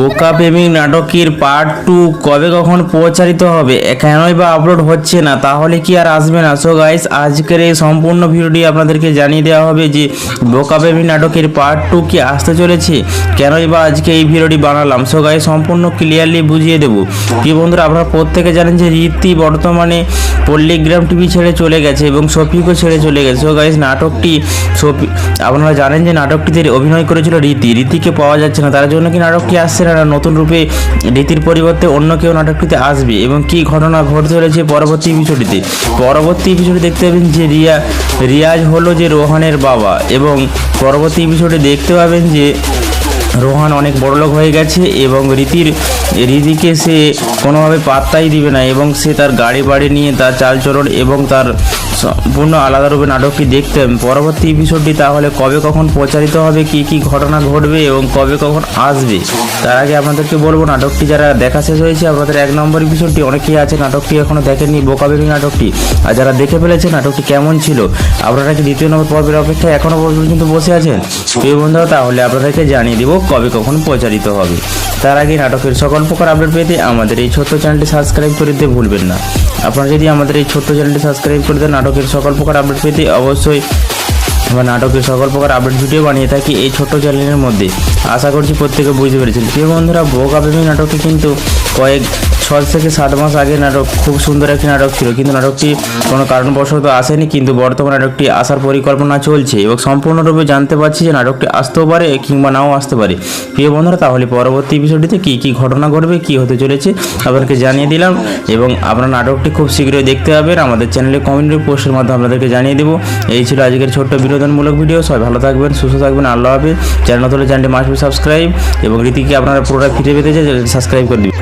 বোকা প্রেমিক নাটকের পার্ট 2 কবে কখন প্রচারিত হবে, কেনই বা আপলোড হচ্ছে না, তাহলে কি আর আসবে না? সো গাইস, আজকের এই সম্পূর্ণ ভিডিওটি আপনাদেরকে জানিয়ে দেওয়া হবে যে বোকা প্রেমিক নাটকের পার্ট 2 কি আসতে চলেছে, কেনই বা আজকে এই ভিডিওটি বানালাম। সো গাইস, সম্পূর্ণ ক্লিয়ারলি বুঝিয়ে দেবো। কি বন্ধুরা, আপনারা প্রত্যেকে জানেন যে রীতি বর্তমানে পল্লিগ্রাম টিভি ছেড়ে চলে গেছে এবং শফিকও ছেড়ে চলে গেছে। সো গাইস, নাটকটি আপনারা জানেন যে নাটকটিতে অভিনয় করেছিল রীতিকে পাওয়া যাচ্ছে না, তার জন্য কি নাটকটি আসছে না, নতুন রূপে রীতির পরিবর্তে অন্য কেউ নাটকটিতে আসবে এবং কি ঘটনা ঘটতে চলেছে পরবর্তী এপিসোডে দেখতে পাবেন যে রিয়াজ হলো যে রোহানের বাবা, এবং পরবর্তী এপিসোডে দেখতে পাবেন যে রোহান অনেক বড়লোক হয়ে গেছে এবং রীতিকে সে কোনোভাবে পাত্তাই দিবে না এবং সে তার গাড়ি বাড়ি নিয়ে তার চালচলন এবং তার সম্পূর্ণ আলাদা রূপে নাটকটি দেখতে হবে। পরবর্তী এপিসোডটি তাহলে কবে কখন প্রচারিত হবে, কি কি ঘটনা ঘটবে এবং কবে কখন আসবে, তার আগে আপনাদেরকে বলবো নাটকটি যারা দেখা শেষ হয়েছে আপনাদের 1 নম্বর এপিসোডটি অনেকেই আছে নাটকটি এখনও দেখেননি, বোকা প্রেমিক নাটকটি, আর যারা দেখে ফেলেছে নাটকটি কেমন ছিল, আপনারা কি 2য় নম্বর পর্বের অপেক্ষায় এখনও পর্যন্ত বসে আছেন? এই বন্ধুরা, তাহলে আপনাদেরকে জানিয়ে দিব কবে কখন প্রচারিত হবে। তার আগে নাটকের সকল প্রকার আপডেট পেতে আমাদের এই ছোট্ট চ্যানেলটি সাবস্ক্রাইব করে দিতে ভুলবেন না। আপনারা যদি আমাদের এই ছোট্ট চ্যানেলটি সাবস্ক্রাইব করে দেন, নাটকের সকল প্রকার আপডেট পেতে অবশ্যই আমরা নাটকের সকল প্রকার আপডেট ভিডিও বানিয়ে থাকি এই ছোট্ট চ্যানেলের মধ্যে। আশা করছি প্রত্যেকে বুঝতে পেরেছেন। প্রিয় বন্ধুরা, বোকা প্রেমিক নাটকটি কিন্তু 6 থেকে 7 মাস আগে নাটক, খুব সুন্দর একটি নাটক ছিল, কিন্তু নাটকটি কোনো কারণবশত আসেনি, কিন্তু বর্তমানে নাটকটি আসার পরিকল্পনা চলছে এবং সম্পূর্ণরূপে জানতে পারছি যে নাটকটি আসতেও পারে কিংবা নাও আসতে পারে। প্রিয় বন্ধুরা, তাহলে পরবর্তী এপিসোডটিতে কী কী ঘটনা ঘটবে, কী হতে চলেছে আপনাদেরকে জানিয়ে দিলাম এবং আপনারা নাটকটি খুব শীঘ্রই দেখতে পাবেন। আমাদের চ্যানেলে কমেন্টের পোস্টের মাধ্যমে আপনাদেরকে জানিয়ে দেবো। এই ছিল আজকের ছোট্ট বিনোদনমূলক ভিডিও। সবাই ভালো থাকবেন, সুস্থ থাকবেন, আল্লাহ হাফেজ। চ্যানেল হলে চ্যানেলটি মাস্ট বি সাবস্ক্রাইব এবং রীতিকে আপনারা পুরোটা ফিরে পেতে চাই সাবস্ক্রাইব করে দিবেন।